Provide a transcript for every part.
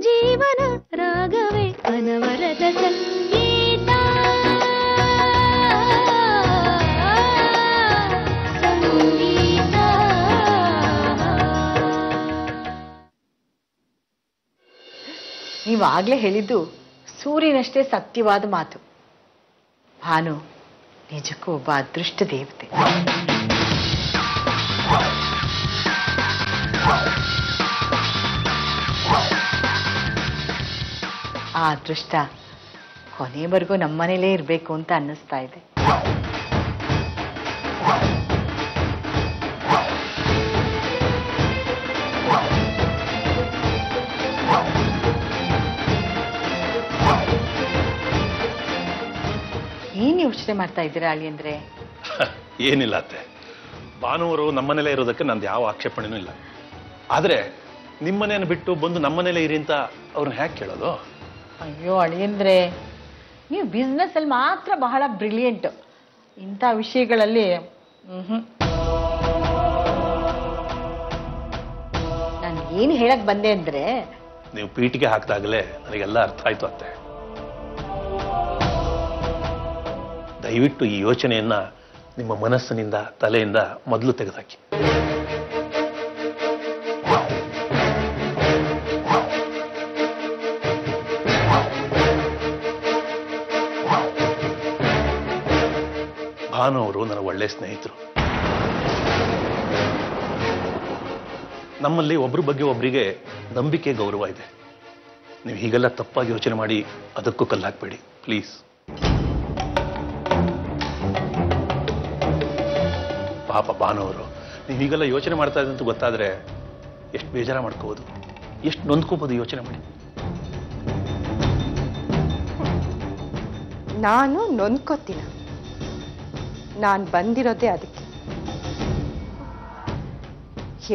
ಜೀವನ ರಾಗವೇ ಅನವರತ ಸಂಗೀತ ಸಂಗೀತ. ನೀವಾಗ್ಲೇ ಹೇಳಿದ್ದು ಸೂರ್ಯನಷ್ಟೇ ಸತ್ಯವಾದ ಮಾತು. ಭಾನು ನಿಜಕ್ಕೂ ಒಬ್ಬ ಅದೃಷ್ಟ ದೇವತೆ. ಆ ಅದೃಷ್ಟ ಕೊನೆವರೆಗೂ ನಮ್ಮನೇಲೇ ಇರಬೇಕು ಅಂತ ಅನ್ನಿಸ್ತಾ ಇದೆ. ಏನ್ ಯೋಚನೆ ಮಾಡ್ತಾ ಇದ್ದೀರಾ ಅಳಿಯಂದ್ರೆ? ಏನಿಲ್ಲ ಅತ್ತೆ, ಭಾನುವರು ನಮ್ಮನೇಲೇ ಇರೋದಕ್ಕೆ ನಂದು ಯಾವ ಆಕ್ಷೇಪಣೆನೂ ಇಲ್ಲ. ಆದ್ರೆ ನಿಮ್ಮನೇನ ಬಿಟ್ಟು ಬಂದು ನಮ್ಮನೇಲೇ ಇರಿ ಅಂತ ಅವ್ರನ್ನ ಹ್ಯಾಕ್ ಕೇಳೋದು? ಅಯ್ಯೋ ಅಳಿಯಂದ್ರೆ, ನೀವು ಬಿಸ್ನೆಸ್ ಅಲ್ಲಿ ಮಾತ್ರ ಬಹಳ ಬ್ರಿಲಿಯಂಟ್, ಇಂಥ ವಿಷಯಗಳಲ್ಲಿ ನಾನು ಏನು ಹೇಳಕ್ ಬಂದೆ ಅಂದ್ರೆ, ನೀವು ಪೀಠಿಗೆ ಹಾಕಿದಾಗಲೇ ನನಗೆಲ್ಲ ಅರ್ಥ ಆಯ್ತು ಅತ್ತೆ. ದಯವಿಟ್ಟು ಈ ಯೋಚನೆಯನ್ನ ನಿಮ್ಮ ಮನಸ್ಸಿನಿಂದ ತಲೆಯಿಂದ ಮೊದಲು ತೆಗೆದುಹಾಕಿ. ಭಾನು ಅವರು ನನ್ನ ಒಳ್ಳೆ ಸ್ನೇಹಿತರು. ನಮ್ಮಲ್ಲಿ ಒಬ್ಬರ ಬಗ್ಗೆ ಒಬ್ಬರಿಗೆ ನಂಬಿಕೆ, ಗೌರವ ಇದೆ. ನೀವು ಹೀಗೆಲ್ಲ ತಪ್ಪಾಗಿ ಯೋಚನೆ ಮಾಡಿ ಅದಕ್ಕೂ ಕಲ್ಲು ಹಾಕಬೇಡಿ ಪ್ಲೀಸ್. ಪಾಪ ಭಾನು ಅವರು ನೀವು ಹೀಗೆಲ್ಲ ಯೋಚನೆ ಮಾಡ್ತಾ ಇದ್ದಂತ ಗೊತ್ತಾದ್ರೆ ಎಷ್ಟು ಬೇಜಾರ ಮಾಡ್ಕೋಬಹುದು, ಎಷ್ಟು ನೊಂದ್ಕೋಬಹುದು. ಯೋಚನೆ ಮಾಡಿ. ನಾನು ನೊಂದ್ಕೋತೀನ? ನಾನು ಬಂದಿರೋದೇ ಅದಕ್ಕೆ.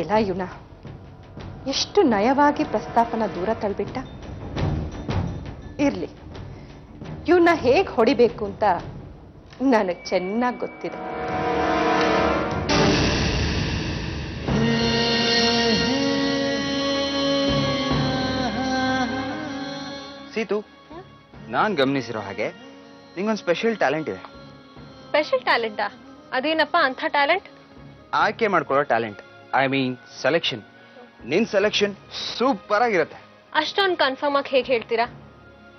ಎಲ್ಲ ಇವನ ಎಷ್ಟು ನಯವಾಗಿ ಪ್ರಸ್ತಾಪನ ದೂರ ತಳ್ಬಿಟ್ಟ. ಇರ್ಲಿ, ಇವನ್ನ ಹೇಗೆ ಹೊಡಿಬೇಕು ಅಂತ ನನಗೆ ಚೆನ್ನಾಗಿ ಗೊತ್ತಿದೆ. ಸೀತು, ನಾನ್ ಗಮನಿಸಿರೋ ಹಾಗೆ ನಿಂಗೊಂದು ಸ್ಪೆಷಲ್ ಟ್ಯಾಲೆಂಟ್ ಇದೆ. ಸ್ಪೆಷಲ್ ಟ್ಯಾಲೆಂಟಾ? ಅದೇನಪ್ಪ ಅಂಥ ಟ್ಯಾಲೆಂಟ್? ಆಯ್ಕೆ ಮಾಡ್ಕೊಳ್ಳೋ ಟ್ಯಾಲೆಂಟ್. I mean selection. ನಿನ್ ಸೆಲೆಕ್ಷನ್ ಸೂಪರ್ ಆಗಿರುತ್ತೆ. ಅಷ್ಟೊಂದು ಕನ್ಫರ್ಮ್ ಆಗಿ ಹೇಗೆ ಹೇಳ್ತೀರಾ?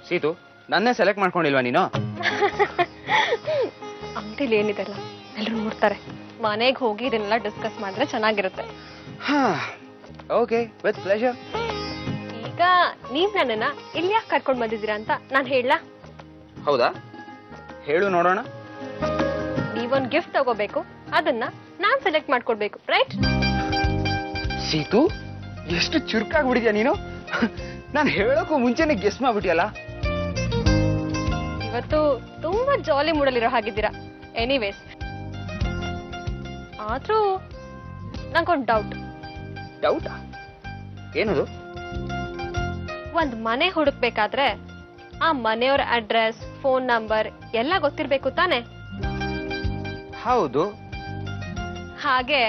ಸೀತು, ನನ್ನೇ ಸೆಲೆಕ್ಟ್ ಮಾಡ್ಕೊಂಡಿಲ್ವಾ ನೀನು? ಅಂಗಡಿಲಿ ಏನಿದೆಲ್ಲ ಎಲ್ಲರೂ ನೋಡ್ತಾರೆ. ಮನೆಗೆ ಹೋಗಿ ಇದನ್ನೆಲ್ಲ ಡಿಸ್ಕಸ್ ಮಾಡಿದ್ರೆ ಚೆನ್ನಾಗಿರುತ್ತೆ. Okay, with pleasure. ಈಗ ನೀವ್ ನನ್ನನ್ನ ಇಲ್ಲಿ ಯಾಕೆ ಕರ್ಕೊಂಡು ಬಂದಿದ್ದೀರಾ ಅಂತ ನಾನು ಹೇಳಲಾ? ಹೌದಾ, ಹೇಳು ನೋಡೋಣ. ನೀವೊಂದು ಗಿಫ್ಟ್ ತಗೋಬೇಕು, ಅದನ್ನ ನಾನ್ ಸೆಲೆಕ್ಟ್ ಮಾಡ್ಕೊಡ್ಬೇಕು, ರೈಟ್? ಸೀತು, ಎಷ್ಟು ಚುರುಕಾಗ್ಬಿಟ್ಟಿದ್ಯಾ ನೀನು. ನಾನು ಹೇಳೋಕ್ಕೂ ಮುಂಚೆನೆ ಗೆಸ್ ಮಾಡ್ಬಿಟ್ಟಿಯಲ್ಲ. ಇವತ್ತು ತುಂಬಾ ಜಾಲಿ ಮೂಡಲಿರೋ ಹಾಗಿದ್ದೀರಾ. ಎನಿವೇಸ್, ಆದ್ರೂ ನಂಗೊಂದು ಡೌಟ್. ಡೌಟಾ? ಏನದು? ಒಂದ್ ಮನೆ ಹುಡುಕ್ಬೇಕಾದ್ರೆ ಆ ಮನೆಯವ್ರ ಅಡ್ರೆಸ್, ಫೋನ್ ನಂಬರ್ ಎಲ್ಲ ಗೊತ್ತಿರ್ಬೇಕು ತಾನೆ? ಹೌದು. ಹಾಗೆ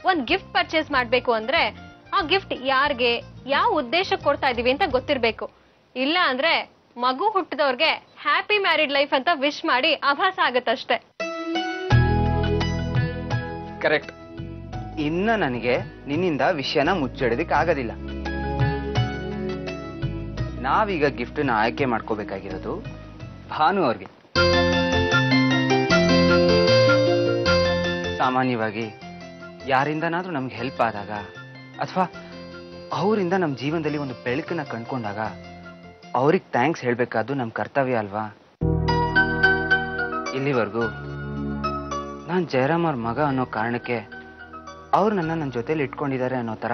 ಒಂದ್ ಗಿಫ್ಟ್ ಪರ್ಚೇಸ್ ಮಾಡ್ಬೇಕು ಅಂದ್ರೆ ಆ ಗಿಫ್ಟ್ ಯಾರ್ಗೆ, ಯಾವ ಉದ್ದೇಶಕ್ಕೆ ಕೊಡ್ತಾ ಇದೀವಿ ಅಂತ ಗೊತ್ತಿರ್ಬೇಕು. ಇಲ್ಲ ಅಂದ್ರೆ ಮಗು ಹುಟ್ಟಿದವ್ರಿಗೆ ಹ್ಯಾಪಿ ಮ್ಯಾರಿಡ್ ಲೈಫ್ ಅಂತ ವಿಶ್ ಮಾಡಿ ಆಭಾಸ ಆಗತ್ತಷ್ಟೇ. ಕರೆಕ್ಟ್. ಇನ್ನ ನನಗೆ ನಿನ್ನಿಂದ ವಿಷಯನ ಮುಚ್ಚಿಡೋದಕ್ಕೆ ಆಗೋದಿಲ್ಲ. ನಾವೀಗ ಗಿಫ್ಟ್ ನ ಆಯ್ಕೆ ಮಾಡ್ಕೋಬೇಕಾಗಿರೋದು ಭಾನು ಅವ್ರಿಗೆ. ಸಾಮಾನ್ಯವಾಗಿ ಯಾರಿಂದನಾದ್ರೂ ನಮ್ಗೆ ಹೆಲ್ಪ್ ಆದಾಗ ಅಥವಾ ಅವರಿಂದ ನಮ್ಮ ಜೀವನದಲ್ಲಿ ಒಂದು ಬೆಳಕನ್ನ ಕಂಡ್ಕೊಂಡಾಗ ಅವ್ರಿಗೆ ಥ್ಯಾಂಕ್ಸ್ ಹೇಳ್ಬೇಕಾದ್ದು ನಮ್ಮ ಕರ್ತವ್ಯ ಅಲ್ವಾ? ಇಲ್ಲಿವರೆಗೂ ನಾನು ಜಯರಾಮ್ ಅವ್ರ ಮಗ ಅನ್ನೋ ಕಾರಣಕ್ಕೆ ಅವ್ರು ನನ್ನ ಜೊತೆಲಿ ಇಟ್ಕೊಂಡಿದ್ದಾರೆ ಅನ್ನೋ ತರ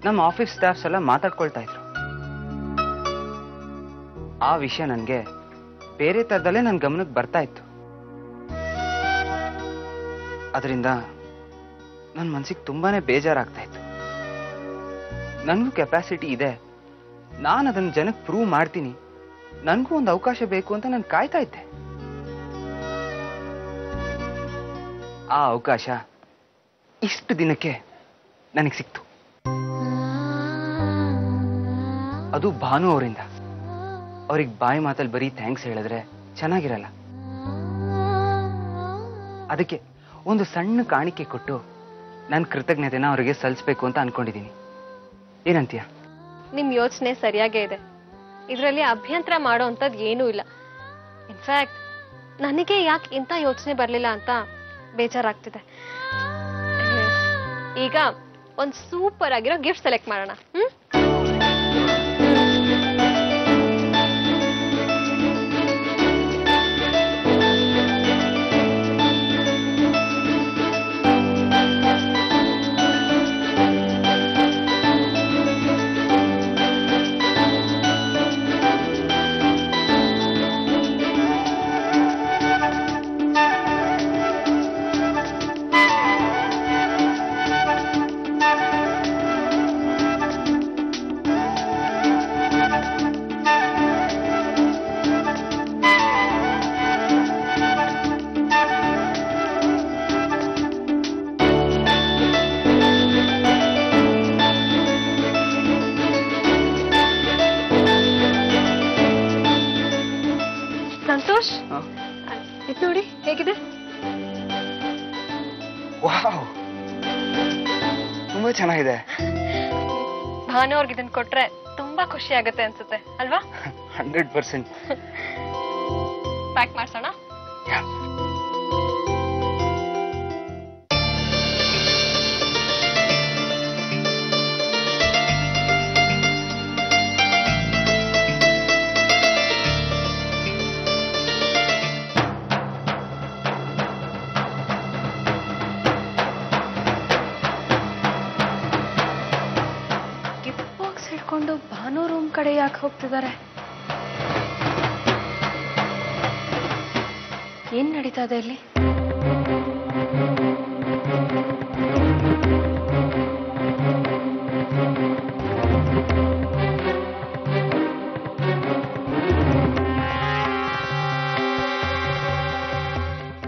ನಮ್ಮ ಆಫೀಸ್ ಸ್ಟಾಫ್ಸ್ ಎಲ್ಲ ಮಾತಾಡ್ಕೊಳ್ತಾ ಇದ್ರು. ಆ ವಿಷಯ ನನಗೆ ಬೇರೆ ತರದಲ್ಲೇ ನನ್ನ ಗಮನಕ್ಕೆ ಬರ್ತಾ ಇತ್ತು. ಅದರಿಂದ ನನ್ನ ಮನಸ್ಸಿಗೆ ತುಂಬಾನೇ ಬೇಜಾರಾಗ್ತಾ ಇತ್ತು. ನನಗೂ ಕೆಪಾಸಿಟಿ ಇದೆ, ನಾನು ಅದನ್ನ ಜನಕ್ಕೆ ಪ್ರೂವ್ ಮಾಡ್ತೀನಿ, ನನಗೂ ಒಂದು ಅವಕಾಶ ಬೇಕು ಅಂತ ನಾನು ಕಾಯ್ತಾ ಇದ್ದೆ. ಆ ಅವಕಾಶ ಇಷ್ಟು ದಿನಕ್ಕೆ ನನಗೆ ಸಿಕ್ತು. ಅದು ಭಾನು ಅವರಿಂದ. ಅವ್ರಿಗೆ ಬಾಯಿ ಮಾತಲ್ಲಿ ಬರೀ ಥ್ಯಾಂಕ್ಸ್ ಹೇಳಿದ್ರೆ ಚೆನ್ನಾಗಿರಲ್ಲ. ಅದಕ್ಕೆ ಒಂದು ಸಣ್ಣ ಕಾಣಿಕೆ ಕೊಟ್ಟು ನನ್ನ ಕೃತಜ್ಞತೆನ ಅವರಿಗೆ ಸಲ್ಲಿಸ್ಬೇಕು ಅಂತ ಅನ್ಕೊಂಡಿದ್ದೀನಿ. ಏನಂತೀಯ? ನಿಮ್ ಯೋಚನೆ ಸರಿಯಾಗೇ ಇದೆ. ಇದರಲ್ಲಿ ಅಭ್ಯಂತರ ಮಾಡೋ ಅಂಥದ್ದು ಏನೂ ಇಲ್ಲ. ಇನ್ಫ್ಯಾಕ್ಟ್ ನನಗೆ ಯಾಕೆ ಇಂಥ ಯೋಚನೆ ಬರಲಿಲ್ಲ ಅಂತ ಬೇಜಾರಾಗ್ತಿದೆ. ಈಗ ಒಂದು ಸೂಪರ್ ಆಗಿರೋ ಗಿಫ್ಟ್ ಸೆಲೆಕ್ಟ್ ಮಾಡೋಣ. ಸಂತೋಷ್, ಇದು ನೋಡಿ ಹೇಗಿದೆ. ವಾವ್, ತುಂಬಾ ಚೆನ್ನಾಗಿದೆ. ಭಾನು ಅವ್ರಿಗೆ ಇದನ್ನ ಕೊಟ್ರೆ ತುಂಬಾ ಖುಷಿ ಆಗುತ್ತೆ ಅನ್ಸುತ್ತೆ ಅಲ್ವಾ? 100%. ಪ್ಯಾಕ್ ಮಾಡ್ಸೋಣ. ಹಿಡ್ಕೊಂಡು ಭಾನು ರೂಮ್ ಕಡೆ ಯಾಕೆ ಹೋಗ್ತಿದ್ದಾರೆ? ಏನ್ ನಡೀತಾ ಇದೆ ಇಲ್ಲಿ?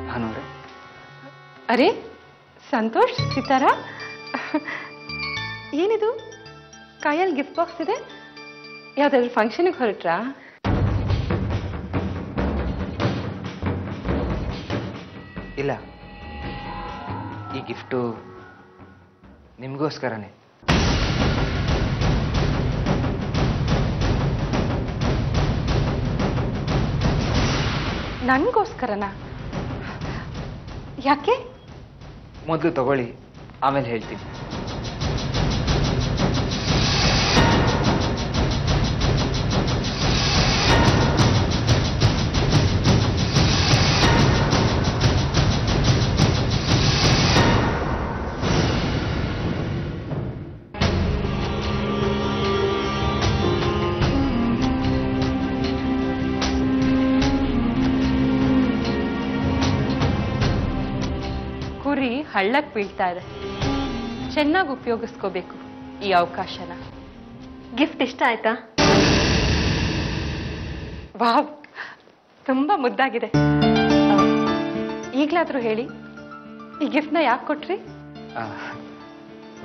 ಭಾನುವ್ರೆ. ಅರೆ ಸಂತೋಷ್, ಸಿತಾರಾ, ಏನಿದು ಕೈಯಲ್ಲಿ ಗಿಫ್ಟ್ ಬಾಕ್ಸ್ ಇದೆ? ಯಾವ್ದಾದ್ರು ಫಂಕ್ಷನ್ಗೆ ಹೊರಟ್ರಾ? ಇಲ್ಲ, ಈ ಗಿಫ್ಟು ನಿಮಗೋಸ್ಕರನೇ. ನನಗೋಸ್ಕರನಾ? ಯಾಕೆ? ಮೊದಲು ತಗೊಳ್ಳಿ, ಆಮೇಲೆ ಹೇಳ್ತೀನಿ. ಕುರಿ ಹಳ್ಳಕ್ಕೆ ಬೀಳ್ತಾ ಇದೆ. ಚೆನ್ನಾಗಿ ಉಪಯೋಗಿಸ್ಕೋಬೇಕು ಈ ಅವಕಾಶನ. ಗಿಫ್ಟ್ ಇಷ್ಟ ಆಯ್ತಾ? ವಾವ್, ತುಂಬಾ ಮುದ್ದಾಗಿದೆ. ಈಗ್ಲಾದ್ರೂ ಹೇಳಿ, ಈ ಗಿಫ್ಟ್ನ ಯಾಕೆ ಕೊಟ್ರಿ?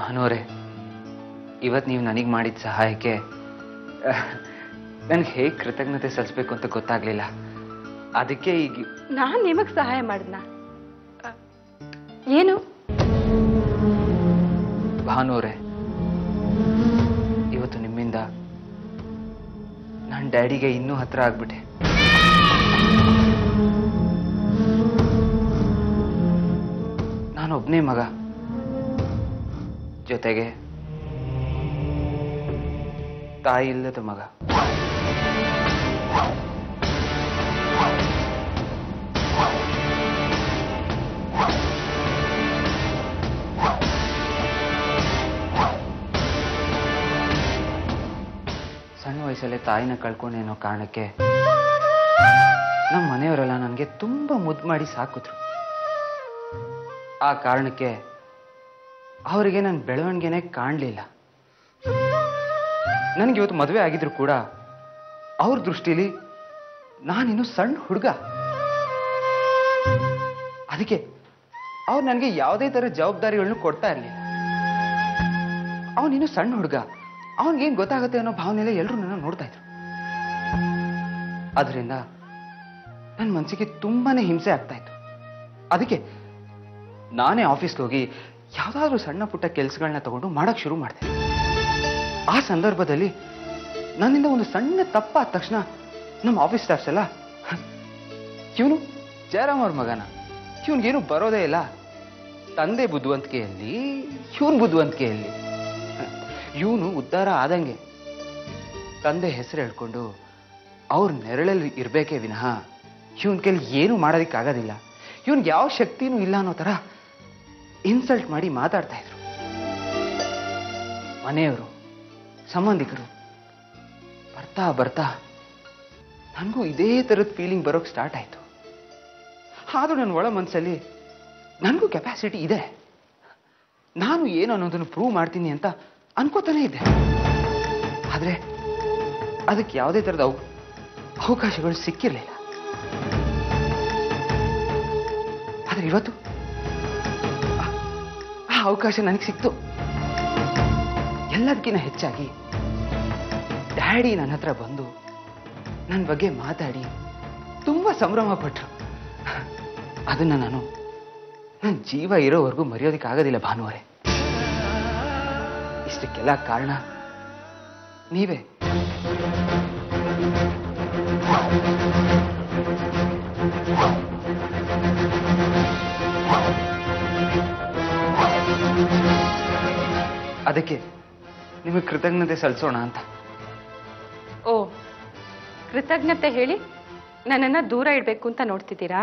ಭಾನುವರೇ, ಇವತ್ತು ನೀವು ನನಗೆ ಮಾಡಿದ ಸಹಾಯಕ್ಕೆ ನನಗೆ ಹೇಗೆ ಕೃತಜ್ಞತೆ ಸಲ್ಲಿಸ್ಬೇಕು ಅಂತ ಗೊತ್ತಾಗ್ಲಿಲ್ಲ. ಅದಕ್ಕೆ ಈಗ ನಾನು ನಿಮಗ್ ಸಹಾಯ ಮಾಡಿದ್ನ? ಏನು? ಭಾನುವರೇ, ಇವತ್ತು ನಿಮ್ಮಿಂದ ನನ್ನ ಡ್ಯಾಡಿಗೆ ಇನ್ನೂ ಹತ್ರ ಆಗ್ಬಿಟ್ಟೆ. ನಾನೊಬ್ನೇ ಮಗ, ಜೊತೆಗೆ ತಾಯಿ ಇಲ್ಲದ ಮಗ. ಸಣ್ಣ ವಯಸ್ಸಲ್ಲೇ ತಾಯಿನ ಕಳ್ಕೊಂಡೆ ಅನ್ನೋ ಕಾರಣಕ್ಕೆ ನಮ್ಮ ಮನೆಯವರೆಲ್ಲ ನನಗೆ ತುಂಬಾ ಮುದ್ದು ಮಾಡಿ ಸಾಕಿದ್ರು. ಆ ಕಾರಣಕ್ಕೆ ಅವರಿಗೆ ನನ್ನ ಬೆಳವಣಿಗೆನೇ ಕಾಣಲಿಲ್ಲ. ನನಗೆ ಇವತ್ತು ಮದುವೆ ಆಗಿದ್ರು ಕೂಡ ಅವ್ರ ದೃಷ್ಟಿಲಿ ನಾನಿನ್ನು ಸಣ್ಣ ಹುಡುಗ. ಅದಕ್ಕೆ ಅವ್ರು ನನಗೆ ಯಾವುದೇ ತರ ಜವಾಬ್ದಾರಿಗಳನ್ನು ಕೊಡ್ತಾ ಇರಲಿಲ್ಲ. ಅವನಿನ್ನು ಸಣ್ಣ ಹುಡುಗ, ಅವನಿಗೇನು ಗೊತ್ತಾಗುತ್ತೆ ಅನ್ನೋ ಭಾವನೆಯಲ್ಲೇ ಎಲ್ಲರೂ ನನ್ನ ನೋಡ್ತಾ ಇದ್ರು. ಅದರಿಂದ ನನ್ನ ಮನಸ್ಸಿಗೆ ತುಂಬಾನೇ ಹಿಂಸೆ ಆಗ್ತಾ ಇತ್ತು. ಅದಕ್ಕೆ ನಾನೇ ಆಫೀಸ್ಗೆ ಹೋಗಿ ಯಾವುದಾದ್ರೂ ಸಣ್ಣ ಪುಟ್ಟ ಕೆಲಸಗಳನ್ನ ತಗೊಂಡು ಮಾಡಕ್ ಶುರು ಮಾಡಿದೆ. ಆ ಸಂದರ್ಭದಲ್ಲಿ ನನ್ನಿಂದ ಒಂದು ಸಣ್ಣ ತಪ್ಪಾದ ತಕ್ಷಣ ನಮ್ಮ ಆಫೀಸ್ ಸ್ಟಾಫ್ಸ್ ಎಲ್ಲ ಇವನು ಜಯರಾಮ್ ಅವ್ರ ಮಗನ, ಇವನ್ಗೇನು ಬರೋದೇ ಇಲ್ಲ, ತಂದೆ ಬುದ್ಧಿವಂತಿಕೆಯಲ್ಲಿ ಇವನ್ ಬುದ್ಧಿವಂತಿಕೆಯಲ್ಲಿ, ಇವನು ಉದ್ಧಾರ ಆದಂಗೆ ತಂದೆ ಹೆಸರು ಹೇಳ್ಕೊಂಡು ಅವ್ರ ನೆರಳಲ್ಲಿ ಇರಬೇಕೇ ವಿನಃ ಇವನ್ ಕೈಲಿ ಏನು ಮಾಡೋದಕ್ಕಾಗೋದಿಲ್ಲ, ಇವನ್ಗೆ ಯಾವ ಶಕ್ತಿನೂ ಇಲ್ಲ ಅನ್ನೋ ಥರ ಇನ್ಸಲ್ಟ್ ಮಾಡಿ ಮಾತಾಡ್ತಾ ಇದ್ರು. ಮನೆಯವರು, ಸಂಬಂಧಿಕರು ಬರ್ತಾ ಬರ್ತಾ ನನಗೂ ಇದೇ ಥರದ ಫೀಲಿಂಗ್ ಬರೋಕ್ಕೆ ಸ್ಟಾರ್ಟ್ ಆಯಿತು. ಆದರೂ ನನ್ನ ಒಳ ಮನಸ್ಸಲ್ಲಿ ನನಗೂ ಕೆಪಾಸಿಟಿ ಇದೆ, ನಾನು ಏನು ಅನ್ನೋದನ್ನು ಪ್ರೂವ್ ಮಾಡ್ತೀನಿ ಅಂತ ಅನ್ಕೋತಾನೆ ಇದ್ದೆ. ಆದರೆ ಅದಕ್ಕೆ ಯಾವುದೇ ಥರದ ಅವಕಾಶಗಳು ಸಿಕ್ಕಿರಲಿಲ್ಲ. ಆದರೆ ಇವತ್ತು ಆ ಅವಕಾಶ ನನಗೆ ಸಿಕ್ತು. ಎಲ್ಲದಕ್ಕಿಂತ ಹೆಚ್ಚಾಗಿ ಡ್ಯಾಡಿ ನನ್ನ ಹತ್ರ ಬಂದು ನನ್ನ ಬಗ್ಗೆ ಮಾತಾಡಿ ತುಂಬಾ ಸಂಭ್ರಮ ಪಟ್ರು. ಅದನ್ನ ನಾನು ನನ್ನ ಜೀವ ಇರೋವರೆಗೂ ಮರೆಯೋದಕ್ಕಾಗೋದಿಲ್ಲ ಭಾನುವರೇ. ಇಷ್ಟಕ್ಕೆಲ್ಲ ಕಾರಣ ನೀವೇ. ಅದಕ್ಕೆ ನಿಮಗೆ ಕೃತಜ್ಞತೆ ಸಲ್ಲಿಸೋಣ ಅಂತ. ಓ, ಕೃತಜ್ಞತೆ ಹೇಳಿ ನನ್ನನ್ನ ದೂರ ಇಡ್ಬೇಕು ಅಂತ ನೋಡ್ತಿದ್ದೀರಾ?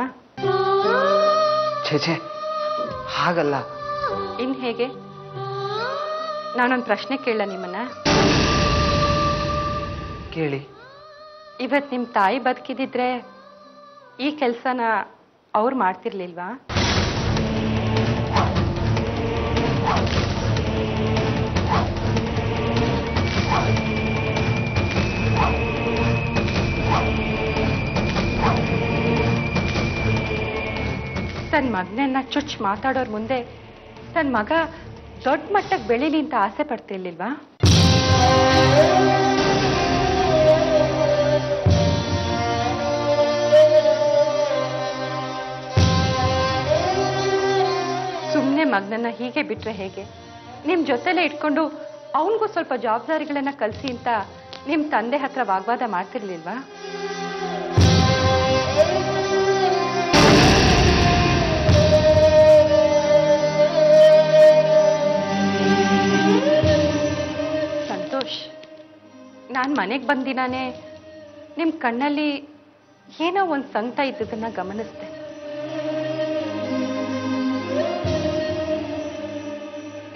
ಛೇ, ಹಾಗಲ್ಲ. ಇನ್ ಹೇಗೆ? ನಾನೊಂದು ಪ್ರಶ್ನೆ ಕೇಳ ನಿಮ್ಮನ್ನ. ಕೇಳಿ. ಇವತ್ ನಿಮ್ ತಾಯಿ ಬದುಕಿದಿದ್ರೆ ಈ ಕೆಲ್ಸನ ಅವ್ರು ಮಾಡ್ತಿರ್ಲಿಲ್ವಾ? ತನ್ನ ಮಗನನ್ನ ಚುಚ್ಚು ಮಾತಾಡೋರ್ ಮುಂದೆ ತನ್ನ ಮಗ ದೊಡ್ಡ ಮಟ್ಟಕ್ಕೆ ಬೆಳೀಲಿ ಅಂತ ಆಸೆ ಪಡ್ತಿರ್ಲಿಲ್ವಾ? ಸುಮ್ಮನೆ ಮಗನನ್ನ ಹೀಗೆ ಬಿಟ್ರೆ ಹೇಗೆ? ನಿಮ್ ಜೊತೆಲೆ ಇಟ್ಕೊಂಡು ಅವನಿಗೂ ಸ್ವಲ್ಪ ಜವಾಬ್ದಾರಿಗಳನ್ನ ಕಲಿಸಿ ಅಂತ ನಿಮ್ ತಂದೆ ಹತ್ರ ವಾಗ್ವಾದ ಮಾಡ್ತಿರ್ಲಿಲ್ವಾ? ಸಂತೋಷ್, ನಾನ್ ಮನೆಗೆ ಬಂದಿನಾನೆ ನಿಮ್ ಕಣ್ಣಲ್ಲಿ ಏನೋ ಒಂದ್ ಸಂಕಟ ಇದ್ದದನ್ನ ಗಮನಿಸ್ದೆ.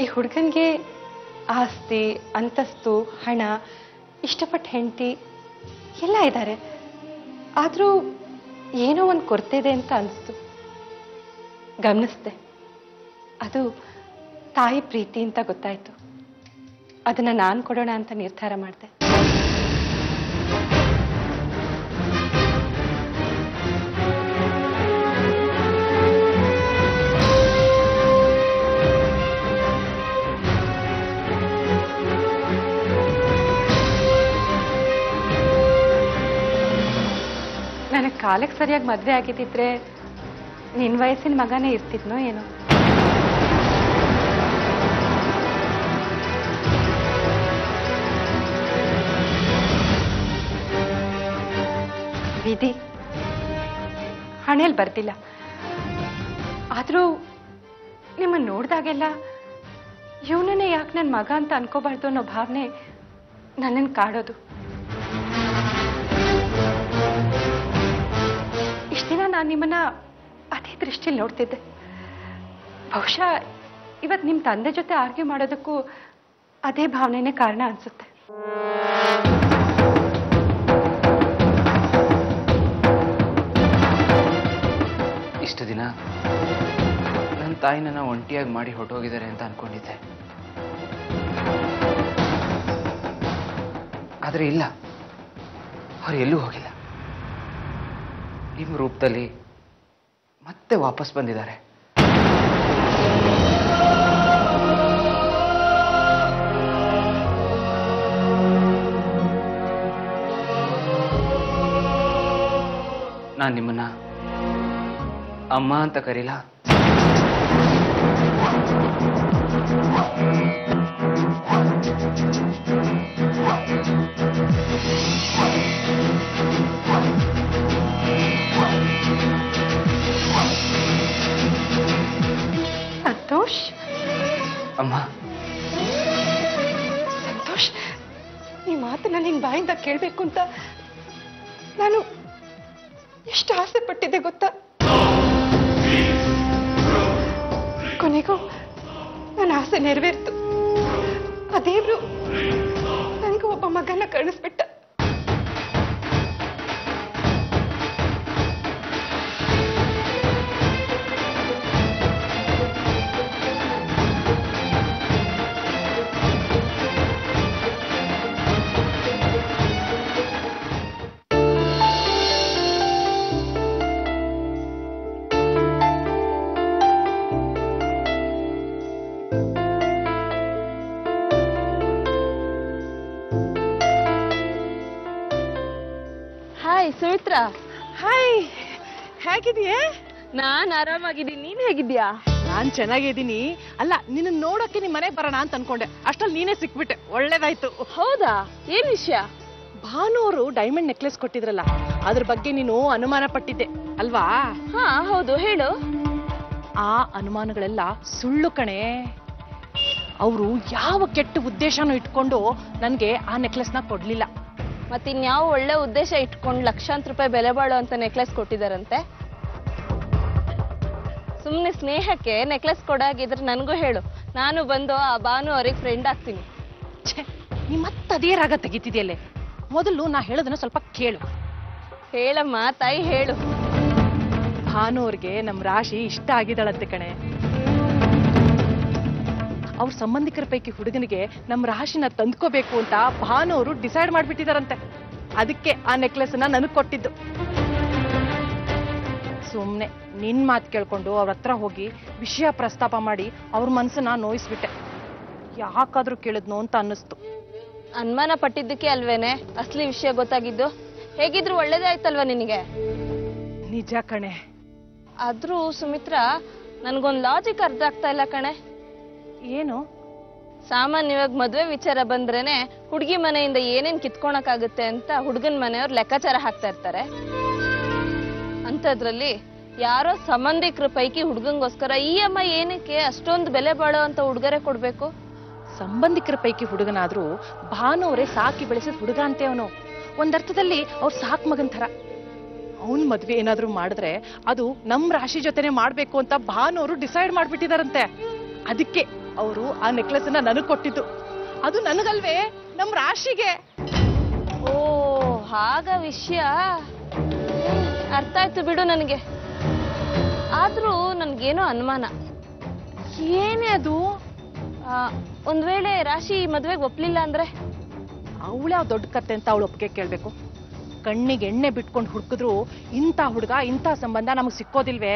ಈ ಹುಡುಗನ್ಗೆ ಆಸ್ತಿ, ಅಂತಸ್ತು, ಹಣ, ಇಷ್ಟಪಟ್ಟ ಹೆಂಡತಿ ಎಲ್ಲ ಇದ್ದಾರೆ. ಆದ್ರೂ ಏನೋ ಒಂದು ಕೊರತೆ ಇದೆ ಅಂತ ಅನಿಸ್ತು. ಗಮನಿಸ್ದೆ. ಅದು ತಾಯಿ ಪ್ರೀತಿ ಅಂತ ಗೊತ್ತಾಯ್ತು. ಅದನ್ನ ನಾನು ಕೊಡೋಣ ಅಂತ ನಿರ್ಧಾರ ಮಾಡಿದೆ. ನನಗೆ ಕಾಲಕ್ಕೆ ಸರಿಯಾಗಿ ಮದುವೆ ಆಗಿದ್ದಿದ್ರೆ ನಿನ್ನ ವಯಸ್ಸಿನ ಮಗನೇ ಇರ್ತಿದ್ನೋ ಏನೋ. ವಿಧಿ ಹಣೆಯಲ್ಲಿ ಬರ್ದಿಲ್ಲ. ಆದ್ರೂ ನಿಮ್ಮನ್ನು ನೋಡಿದಾಗೆಲ್ಲ ಇವನನ್ನೇ ಯಾಕೆ ನನ್ನ ಮಗ ಅಂತ ಅನ್ಕೋಬಾರ್ದು ಅನ್ನೋ ಭಾವನೆ ನನ್ನನ್ನು ಕಾಡೋದು. ಇಷ್ಟ ದಿನ ನಾನು ನಿಮ್ಮನ್ನ ಅದೇ ದೃಷ್ಟಿಯಲ್ಲಿ ನೋಡ್ತಿದ್ದೆ. ಬಹುಶಃ ಇವತ್ತು ನಿಮ್ಮ ತಂದೆ ಜೊತೆ ಆರ್ಗ್ಯೂ ಮಾಡೋದಕ್ಕೂ ಅದೇ ಭಾವನೆನೇ ಕಾರಣ ಅನ್ಸುತ್ತೆ. ಇಷ್ಟು ದಿನ ನನ್ನ ತಾಯಿನ ಒಂಟಿಯಾಗಿ ಮಾಡಿ ಹೊರಟೋಗಿದ್ದಾರೆ ಅಂತ ಅನ್ಕೊಂಡಿದ್ದೆ. ಆದರೆ ಇಲ್ಲ, ಅವ್ರು ಎಲ್ಲೂ ಹೋಗಿಲ್ಲ. ನಿಮ್ಮ ರೂಪದಲ್ಲಿ ಮತ್ತೆ ವಾಪಸ್ ಬಂದಿದ್ದಾರೆ. ನಾನು ನಿಮ್ಮನ್ನ ಅಮ್ಮ ಅಂತ ಕರೀಲ? ಸಂತೋಷ್, ಅಮ್ಮ, ಸಂತೋಷ್, ಈ ಮಾತನ್ನ ನಿನ್ ಬಾಯಿಂದ ಕೇಳ್ಬೇಕು ಅಂತ ನಾನು ಎಷ್ಟು ಆಸೆ ಪಟ್ಟಿದ್ದೆ ಗೊತ್ತಾ? ಕೊನೆಗೂ ನನ್ನ ಆಸೆ ನೆರವೇರ್ತು. ಆ ದೇವ್ರು ನನಗೂ ಒಬ್ಬ ಮಗನ ಕಳಿಸ್ಬಿಟ್ಟ. ಹಾಯ್ ಸುಮಿತ್ರಾ. ಹಾಯ್, ಹೇಗಿದೀಯೇ? ನಾನ್ ಆರಾಮಾಗಿದ್ದೀನಿ, ನೀನ್ ಹೇಗಿದ್ಯಾ? ನಾನ್ ಚೆನ್ನಾಗಿದ್ದೀನಿ. ಅಲ್ಲ, ನಿನ್ನ ನೋಡಕ್ಕೆ ನಿಮ್ ಮನೆಗೆ ಬರೋಣ ಅಂತ ಅನ್ಕೊಂಡೆ, ಅಷ್ಟ್ರಲ್ಲಿ ನೀನೇ ಸಿಕ್ಬಿಟ್ಟೆ. ಒಳ್ಳೇದಾಯ್ತು. ಹೌದಾ? ಏನ್ ವಿಷಯ? ಭಾನು ಅವರು ಡೈಮಂಡ್ ನೆಕ್ಲೆಸ್ ಕೊಟ್ಟಿದ್ರಲ್ಲ, ಅದ್ರ ಬಗ್ಗೆ ನೀನು ಅನುಮಾನ ಪಟ್ಟಿದ್ದೆ ಅಲ್ವಾ? ಹಾ ಹೌದು, ಹೇಳು. ಆ ಅನುಮಾನಗಳೆಲ್ಲ ಸುಳ್ಳು ಕಣೆ. ಅವರು ಯಾವ ಕೆಟ್ಟ ಉದ್ದೇಶನೂ ಇಟ್ಕೊಂಡು ನನ್ಗೆ ಆ ನೆಕ್ಲೆಸ್ನ ಕೊಡ್ಲಿಲ್ಲ. ಮತ್ತಿನ್ಯಾವ ಒಳ್ಳೆ ಉದ್ದೇಶ ಇಟ್ಕೊಂಡು ಲಕ್ಷಾಂತರ ರೂಪಾಯಿ ಬೆಲೆ ಬಾಳೋ ಅಂತ ನೆಕ್ಲೆಸ್ ಕೊಟ್ಟಿದಾರಂತೆ. ಸುಮ್ನೆ ಸ್ನೇಹಕ್ಕೆ ನೆಕ್ಲೆಸ್ ಕೊಡಾಗಿದ್ರೆ ನನ್ಗೂ ಹೇಳು, ನಾನು ಬಂದು ಆ ಭಾನು ಅವ್ರಿಗೆ ಫ್ರೆಂಡ್ ಆಗ್ತೀನಿ. ನೀ ಮತ್ತದೇ ರಾಗ ತೆಗಿತಿದ್ಯಲ್ಲೇ. ಮೊದಲು ನಾ ಹೇಳೋದನ್ನ ಸ್ವಲ್ಪ ಕೇಳು. ಹೇಳಮ್ಮ ತಾಯಿ, ಹೇಳು. ಭಾನು ಅವ್ರಿಗೆ ನಮ್ ರಾಶಿ ಇಷ್ಟ ಆಗಿದ್ದಾಳಂತೆ ಕಣೆ. ಅವ್ರ ಸಂಬಂಧಿಕರ ಪೈಕಿ ಹುಡುಗನಿಗೆ ನಮ್ ರಾಶಿನ ತಂದ್ಕೋಬೇಕು ಅಂತ ಭಾನು ಅವರು ಡಿಸೈಡ್ ಮಾಡ್ಬಿಟ್ಟಿದಾರಂತೆ. ಅದಕ್ಕೆ ಆ ನೆಕ್ಲೆಸ್ ನನಗ್ ಕೊಟ್ಟಿದ್ದು. ಸುಮ್ನೆ ನಿನ್ ಮಾತು ಕೇಳ್ಕೊಂಡು ಅವ್ರ ಹತ್ರ ಹೋಗಿ ವಿಷಯ ಪ್ರಸ್ತಾಪ ಮಾಡಿ ಅವ್ರ ಮನ್ಸನ್ನ ನೋಯಿಸ್ಬಿಟ್ಟೆ. ಯಾಕಾದ್ರೂ ಕೇಳಿದ್ನು ಅಂತ ಅನ್ನಿಸ್ತು. ಅನುಮಾನ ಪಟ್ಟಿದ್ದಕ್ಕೆ ಅಲ್ವೇನೆ ಅಸಲಿ ವಿಷಯ ಗೊತ್ತಾಗಿದ್ದು. ಹೇಗಿದ್ರು ಒಳ್ಳೇದೇ ಆಯ್ತಲ್ವಾ ನಿನಗೆ? ನಿಜ ಕಣೆ. ಆದ್ರೂ ಸುಮಿತ್ರಾ, ನನ್ಗೊಂದ್ ಲಾಜಿಕ್ ಅರ್ಥ ಆಗ್ತಾ ಇಲ್ಲ ಕಣೆ. ಏನು? ಸಾಮಾನ್ಯವಾಗಿ ಮದ್ವೆ ವಿಚಾರ ಬಂದ್ರೇನೆ ಹುಡುಗಿ ಮನೆಯಿಂದ ಏನೇನ್ ಕಿತ್ಕೊಳಕಾಗುತ್ತೆ ಅಂತ ಹುಡುಗನ್ ಮನೆಯವ್ರು ಲೆಕ್ಕಾಚಾರ ಹಾಕ್ತಾ ಇರ್ತಾರೆ. ಅಂತದ್ರಲ್ಲಿ ಯಾರೋ ಸಂಬಂಧಿಕರ ಪೈಕಿ ಹುಡುಗಂಗೋಸ್ಕರ EMI ಏನಕ್ಕೆ ಅಷ್ಟೊಂದು ಬೆಲೆ ಬಾಳೋ ಅಂತ ಉಡುಗೊರೆ ಕೊಡ್ಬೇಕು? ಸಂಬಂಧಿಕರ ಪೈಕಿ ಹುಡುಗನಾದ್ರೂ ಭಾನು ಅವರೇ ಸಾಕಿ ಬೆಳೆಸಿದ ಹುಡುಗ ಅಂತೆ ಅವನು. ಒಂದರ್ಥದಲ್ಲಿ ಅವ್ರ ಸಾಕ್ ಮಗನ್ ಥರ. ಅವನ್ ಮದ್ವೆ ಏನಾದ್ರೂ ಮಾಡಿದ್ರೆ ಅದು ನಮ್ ರಾಶಿ ಜೊತೆನೆ ಮಾಡ್ಬೇಕು ಅಂತ ಭಾನು ಅವರು ಡಿಸೈಡ್ ಮಾಡ್ಬಿಟ್ಟಿದಾರಂತೆ. ಅದಕ್ಕೆ ಅವರು ಆ ನೆಕ್ಲೆಸ್ ಅನ್ನ ನನಗ್ ಕೊಟ್ಟಿದ್ದು. ಅದು ನನಗಲ್ವೇ, ನಮ್ ರಾಶಿಗೆ. ಓ ಹಾಗ ವಿಷಯ. ಅರ್ಥ ಆಯ್ತು ಬಿಡು ನನಗೆ. ಆದ್ರೂ ನನ್ಗೇನೋ ಅನುಮಾನ. ಏನೇ ಅದು? ಒಂದ್ ವೇಳೆ ರಾಶಿ ಮದ್ವೆಗೆ ಒಪ್ಲಿಲ್ಲ ಅಂದ್ರೆ? ಅವಳ್ಯಾವ್ ದೊಡ್ಡ ಕತ್ತೆ ಅಂತ ಅವಳು ಒಪ್ಪಿಗೆ ಕೇಳ್ಬೇಕು? ಕಣ್ಣಿಗೆ ಎಣ್ಣೆ ಬಿಟ್ಕೊಂಡು ಹುಡುಕಿದ್ರು ಇಂಥ ಹುಡುಗ ಇಂಥ ಸಂಬಂಧ ನಮಗ್ ಸಿಕ್ಕೋದಿಲ್ವೇ?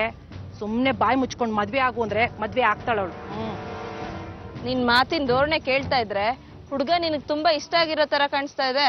ಸುಮ್ನೆ ಬಾಯಿ ಮುಚ್ಕೊಂಡು ಮದ್ವೆ ಆಗು ಅಂದ್ರೆ ಮದ್ವೆ ಆಗ್ತಾಳವಳು. ನಿನ್ ಮಾತಿನ ಧೋರಣೆ ಕೇಳ್ತಾ ಇದ್ರೆ ಹುಡುಗ ನಿನಗ್ ತುಂಬಾ ಇಷ್ಟ ಆಗಿರೋ ತರ ಕಾಣಿಸ್ತಾ ಇದೆ.